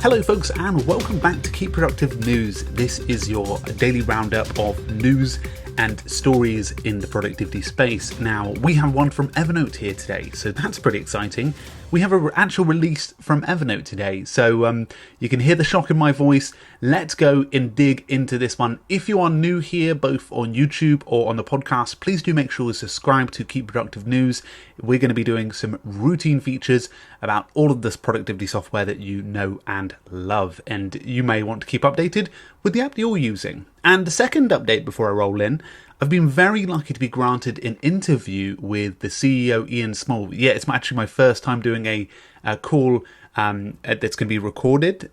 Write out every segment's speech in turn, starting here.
Hello folks and welcome back to Keep Productive News. This is your daily roundup of news and stories in the productivity space. Now, we have one from Evernote here today, so that's pretty exciting. We have an actual release from Evernote today, so you can hear the shock in my voice. Let's go and dig into this one. If you are new here, both on YouTube or on the podcast, please do make sure to subscribe to Keep Productive News. We're going to be doing some routine features about all of this productivity software that you know and love, and you may want to keep updated with the app you're using. And the second update before I roll in, I've been very lucky to be granted an interview with the CEO, Ian Small. Yeah, it's actually my first time doing a call that's going to be recorded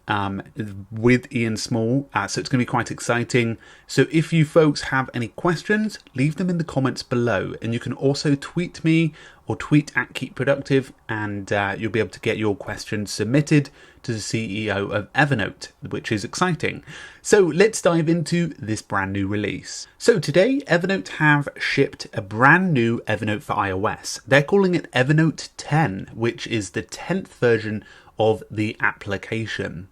with Ian Small, so it's going to be quite exciting. So if you folks have any questions, leave them in the comments below, and you can also tweet me or tweet at Keep Productive, and you'll be able to get your questions submitted to the CEO of Evernote, which is exciting. So let's dive into this brand new release. So today, Evernote have shipped a brand new Evernote for iOS. They're calling it Evernote 10, which is the 10th version of the application.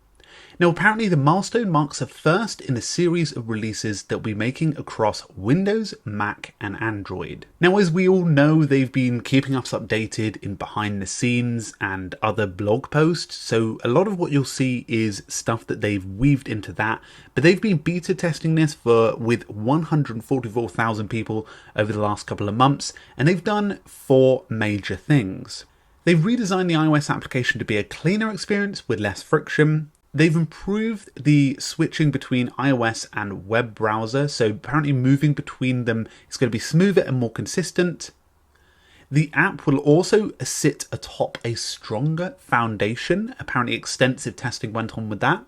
Now, apparently the milestone marks the first in a series of releases that we'll be making across Windows, Mac, and Android. Now, as we all know, they've been keeping us updated in behind the scenes and other blog posts, so a lot of what you'll see is stuff that they've weaved into that, but they've been beta testing this with 144,000 people over the last couple of months, and they've done 4 major things. They've redesigned the iOS application to be a cleaner experience with less friction. They've improved the switching between iOS and web browser, so apparently moving between them is going to be smoother and more consistent. The app will also sit atop a stronger foundation. Apparently extensive testing went on with that.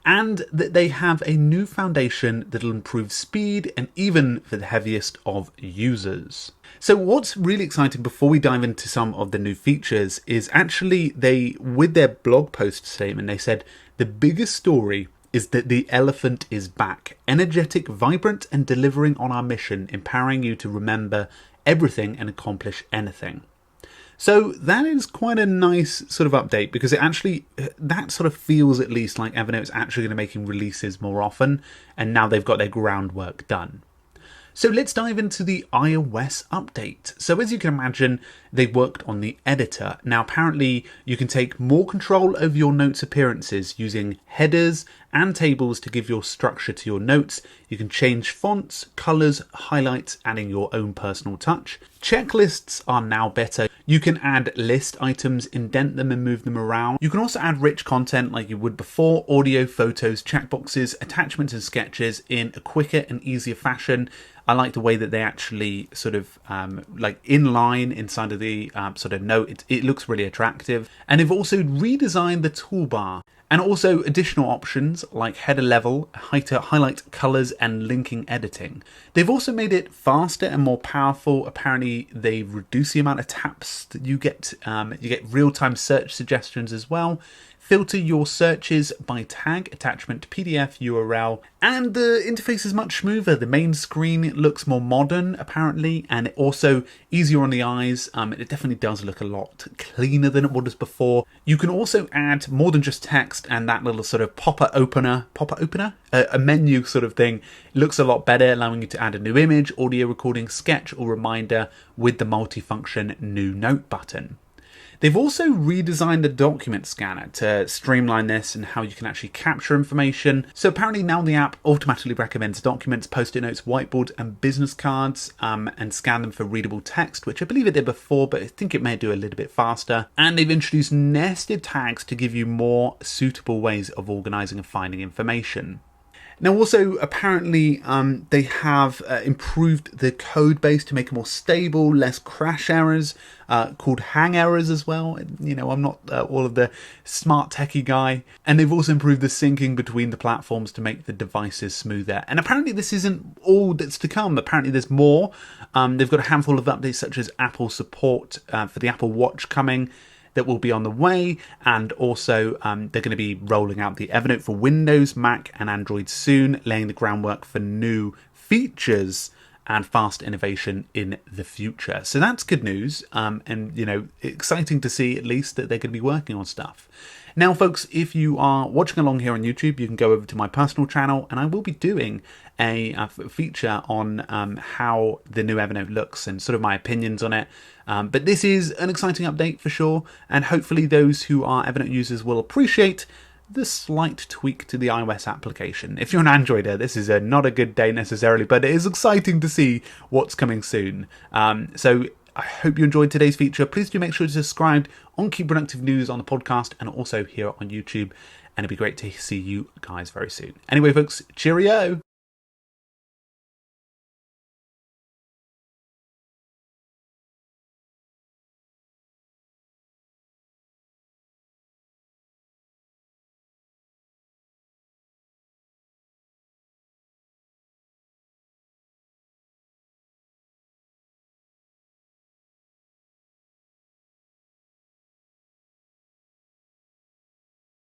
And that they have a new foundation that'll improve speed and even for the heaviest of users. So what's really exciting before we dive into some of the new features is actually with their blog post statement, they said the biggest story is that the elephant is back, energetic, vibrant, and delivering on our mission, empowering you to remember everything and accomplish anything. So that is quite a nice sort of update, because it actually, that sort of feels at least like Evernote's actually going to be making releases more often, and now they've got their groundwork done. So let's dive into the iOS update. So as you can imagine, they worked on the editor. Now apparently you can take more control over your notes appearances using headers and tables to give your structure to your notes. You can change fonts, colors, highlights, adding your own personal touch. Checklists are now better. You can add list items, indent them and move them around. You can also add rich content like you would before, audio, photos, checkboxes, attachments and sketches in a quicker and easier fashion. I like the way that they actually sort of like inline inside of the sort of note. It looks really attractive. And they've also redesigned the toolbar and also additional options like header level, highlight colors and linking editing. They've also made it faster and more powerful. Apparently they've reduced the amount of taps that you get. You get real-time search suggestions as well. Filter your searches by tag, attachment, PDF, URL, and the interface is much smoother. The main screen looks more modern, apparently, and also easier on the eyes. It definitely does look a lot cleaner than it was before. You can also add more than just text and that little sort of popper opener, a menu sort of thing. It looks a lot better, allowing you to add a new image, audio recording, sketch, or reminder with the multifunction new note button. They've also redesigned the document scanner to streamline this and how you can actually capture information. So apparently now the app automatically recommends documents, post-it notes, whiteboard and business cards and scan them for readable text, which I believe it did before, but I think it may do a little bit faster. And they've introduced nested tags to give you more suitable ways of organizing and finding information. Now also apparently they have improved the code base to make it more stable, less crash errors, called hang errors as well. You know, I'm not all of the smart techie guy. And they've also improved the syncing between the platforms to make the devices smoother. And apparently this isn't all that's to come. Apparently there's more. They've got a handful of updates such as Apple support for the Apple Watch coming. That will be on the way, and also they're going to be rolling out the Evernote for Windows, Mac and Android soon, laying the groundwork for new features and fast innovation in the future. So that's good news, and exciting to see at least that they're going to be working on stuff. Now, folks, if you are watching along here on YouTube, you can go over to my personal channel, and I will be doing a feature on how the new Evernote looks and sort of my opinions on it. But this is an exciting update for sure, and hopefully those who are Evernote users will appreciate the slight tweak to the iOS application. If you're an Androider, this is not a good day necessarily, but it is exciting to see what's coming soon. So I hope you enjoyed today's feature. Please do make sure to subscribe on Keep Productive News on the podcast and also here on YouTube. And it'd be great to see you guys very soon. Anyway, folks, cheerio!